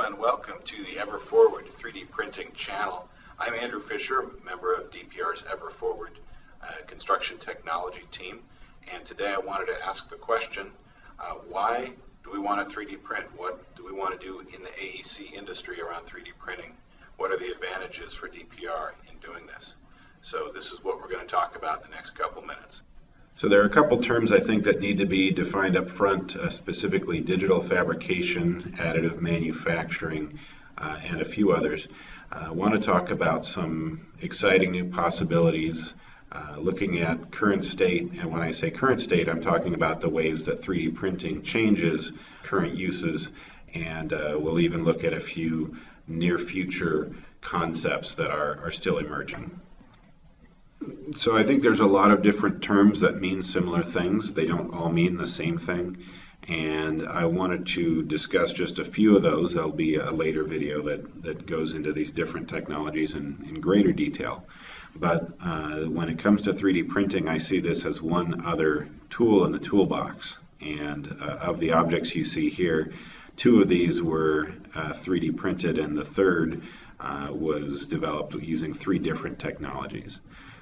and welcome to the EverForward 3D Printing channel. I'm Andrew Fisher, member of DPR's EverForward construction technology team, and today I wanted to ask the question, why do we want to 3D print? What do we want to do in the AEC industry around 3D printing? What are the advantages for DPR in doing this? So this is what we're going to talk about in the next couple minutes. So there are a couple terms I think that need to be defined up front, specifically digital fabrication, additive manufacturing, and a few others. I want to talk about some exciting new possibilities, looking at current state, and when I say current state, I'm talking about the ways that 3D printing changes current uses, and we'll even look at a few near future concepts that are still emerging. So I think there's a lot of different terms that mean similar things. They don't all mean the same thing, and I wanted to discuss just a few of those. There'll be a later video that goes into these different technologies in greater detail. But when it comes to 3D printing, I see this as one other tool in the toolbox. And of the objects you see here, two of these were 3D printed, and the third was developed using three different technologies.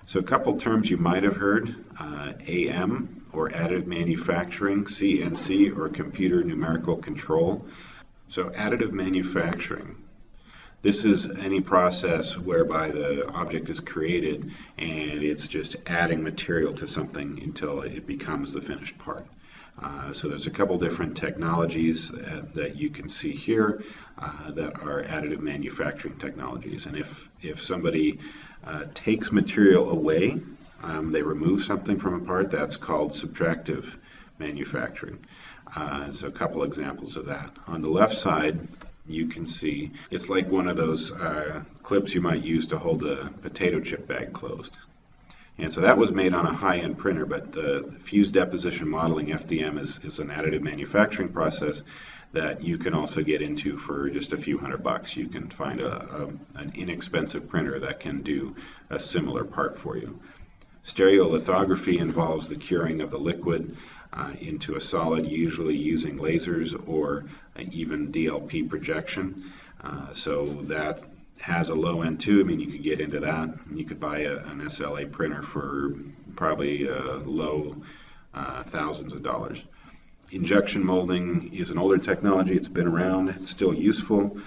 So a couple terms you might have heard, AM, or additive manufacturing, CNC, or computer numerical control. So additive manufacturing, this is any process whereby the object is created and it's just adding material to something until it becomes the finished part. So there's a couple different technologies that you can see here that are additive manufacturing technologies. And if somebody takes material away, they remove something from a part, that's called subtractive manufacturing. So a couple examples of that. On the left side, you can see it's like one of those clips you might use to hold a potato chip bag closed. And so that was made on a high-end printer, but the fused deposition modeling, FDM, is an additive manufacturing process that you can also get into for just a few $100. You can find an inexpensive printer that can do a similar part for you. Stereolithography involves the curing of the liquid into a solid, usually using lasers or even DLP projection. So that has a low end too. I mean, you could get into that. You could buy an SLA printer for probably low thousands of dollars. Injection molding is an older technology. It's been around. It's still useful.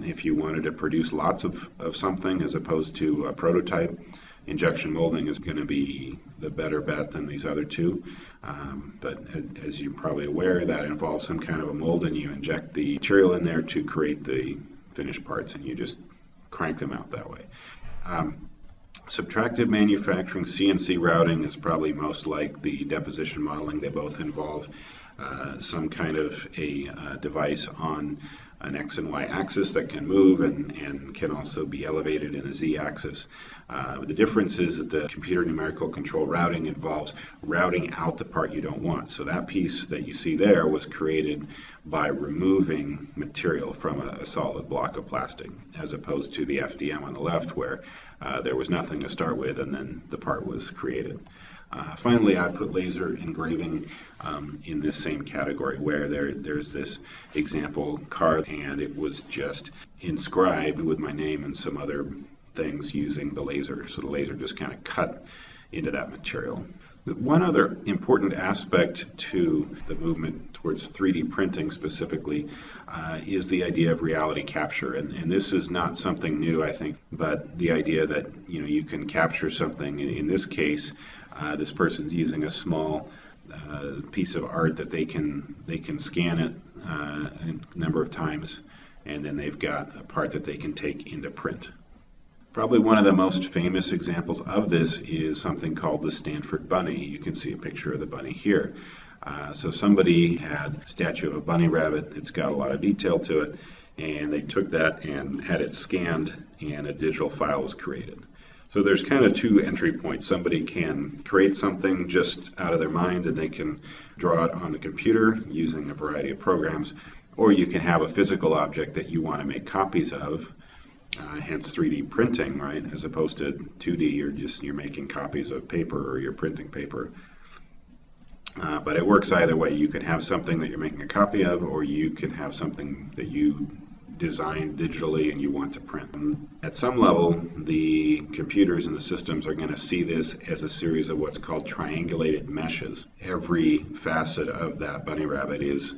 If you wanted to produce lots of something as opposed to a prototype, injection molding is going to be the better bet than these other two. But as you're probably aware, that involves some kind of a mold, and you inject the material in there to create the finished parts, and you just crank them out that way. Subtractive manufacturing, CNC routing, is probably most like the deposition modeling. They both involve some kind of a device on an X and Y axis that can move and can also be elevated in a Z axis. The difference is that the computer numerical control routing involves routing out the part you don't want. So that piece that you see there was created by removing material from a solid block of plastic, as opposed to the FDM on the left, where there was nothing to start with and then the part was created. Finally, I put laser engraving in this same category, where there's this example card, and it was just inscribed with my name and some other things using the laser. So the laser just kind of cut into that material. One other important aspect to the movement towards 3D printing specifically is the idea of reality capture. And this is not something new, I think, but the idea that you can capture something. In this case, this person's using a small piece of art that they can scan it a number of times, and then they've got a part that they can take into print. Probably one of the most famous examples of this is something called the Stanford Bunny. You can see a picture of the bunny here. So somebody had a statue of a bunny rabbit. It's got a lot of detail to it, and they took that and had it scanned, and a digital file was created. So there's kind of two entry points. Somebody can create something just out of their mind, and they can draw it on the computer using a variety of programs, or you can have a physical object that you want to make copies of. Hence 3D printing, right? As opposed to 2D, you're making copies of paper, or you're printing paper. But it works either way. You can have something that you're making a copy of, or you can have something that you designed digitally and you want to print. At some level, the computers and the systems are going to see this as a series of what's called triangulated meshes. Every facet of that bunny rabbit is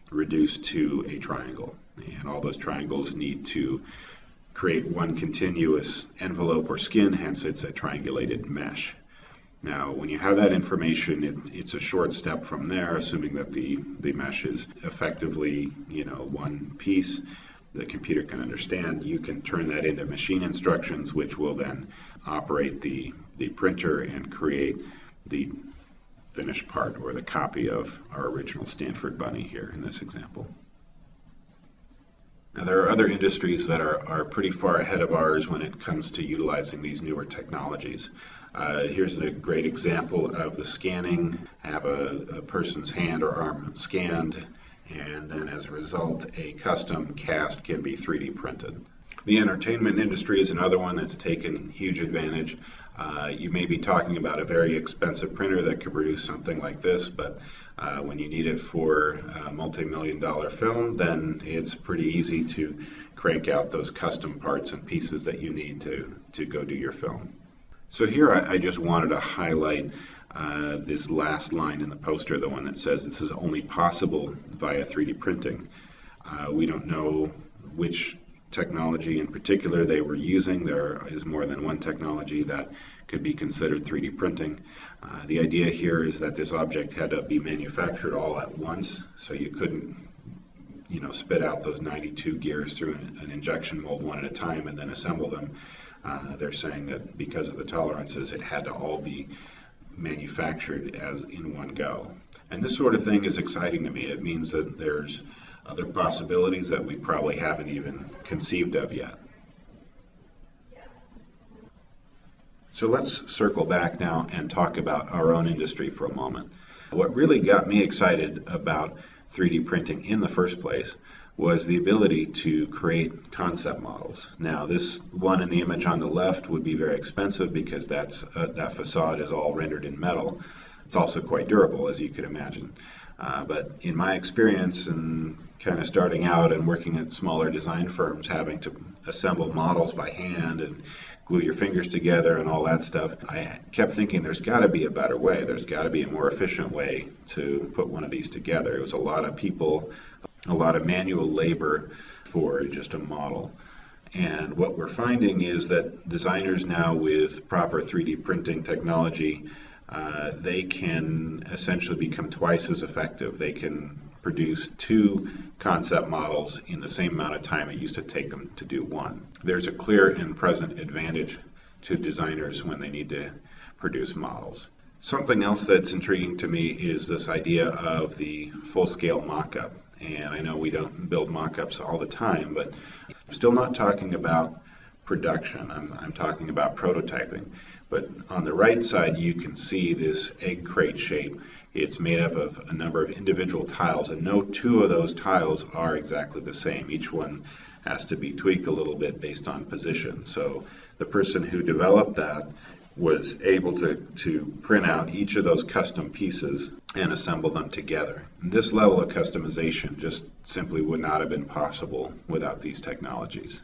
reduced to a triangle, and all those triangles need to create one continuous envelope or skin, hence it's a triangulated mesh. Now, when you have that information, it's a short step from there, assuming that the mesh is effectively, one piece the computer can understand. You can turn that into machine instructions, which will then operate the printer and create the finished part, or the copy of our original Stanford bunny here in this example. Now, there are other industries that are pretty far ahead of ours when it comes to utilizing these newer technologies. Here's a great example of the scanning. Have a person's hand or arm scanned, and then as a result, a custom cast can be 3D printed. The entertainment industry is another one that's taken huge advantage. You may be talking about a very expensive printer that could produce something like this, but when you need it for a multi-million-dollar film, then it's pretty easy to crank out those custom parts and pieces that you need to go do your film. So here I just wanted to highlight this last line in the poster, the one that says this is only possible via 3D printing. We don't know which technology in particular they were using. There is more than one technology that could be considered 3D printing. The idea here is that this object had to be manufactured all at once, so you couldn't spit out those 92 gears through an injection mold one at a time and then assemble them. They're saying that because of the tolerances, it had to all be manufactured as in one go. And this sort of thing is exciting to me. It means that there's other possibilities that we probably haven't even conceived of yet. So let's circle back now and talk about our own industry for a moment. What really got me excited about 3D printing in the first place was the ability to create concept models. Now, this one in the image on the left would be very expensive because that facade is all rendered in metal. It's also quite durable, as you could imagine. But in my experience, and kind of starting out and working at smaller design firms, having to assemble models by hand and glue your fingers together and all that stuff, I kept thinking there's got to be a better way. There's got to be a more efficient way to put one of these together. It was a lot of people, a lot of manual labor for just a model. And what we're finding is that designers now, with proper 3D printing technology, they can essentially become twice as effective. They can produce 2 concept models in the same amount of time it used to take them to do 1. There's a clear and present advantage to designers when they need to produce models. Something else that's intriguing to me is this idea of the full-scale mock-up. And I know we don't build mock-ups all the time, but I'm still not talking about production. I'm talking about prototyping. But on the right side, you can see this egg crate shape. It's made up of a number of individual tiles, and no 2 of those tiles are exactly the same. Each one has to be tweaked a little bit based on position. So the person who developed that was able to print out each of those custom pieces and assemble them together. And this level of customization just simply would not have been possible without these technologies.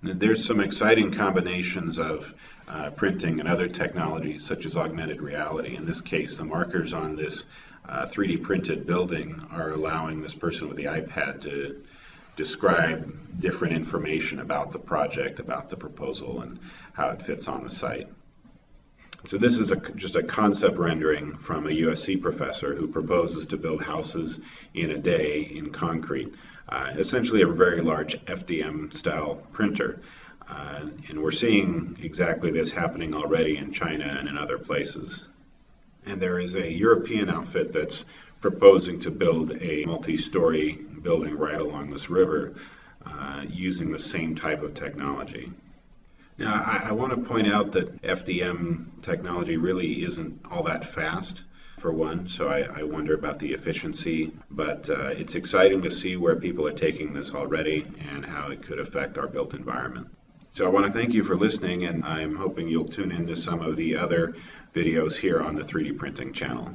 And there's some exciting combinations of printing and other technologies such as augmented reality. In this case, the markers on this 3D printed building are allowing this person with the iPad to describe different information about the project, about the proposal, and how it fits on the site. So this is just a concept rendering from a USC professor who proposes to build houses in a day in concrete. Essentially a very large FDM-style printer. And we're seeing exactly this happening already in China and in other places. And there is a European outfit that's proposing to build a multi-story building right along this river using the same type of technology. Now, I want to point out that FDM technology really isn't all that fast, for one, so I wonder about the efficiency, but it's exciting to see where people are taking this already and how it could affect our built environment. So I want to thank you for listening, and I'm hoping you'll tune into some of the other videos here on the 3D Printing channel.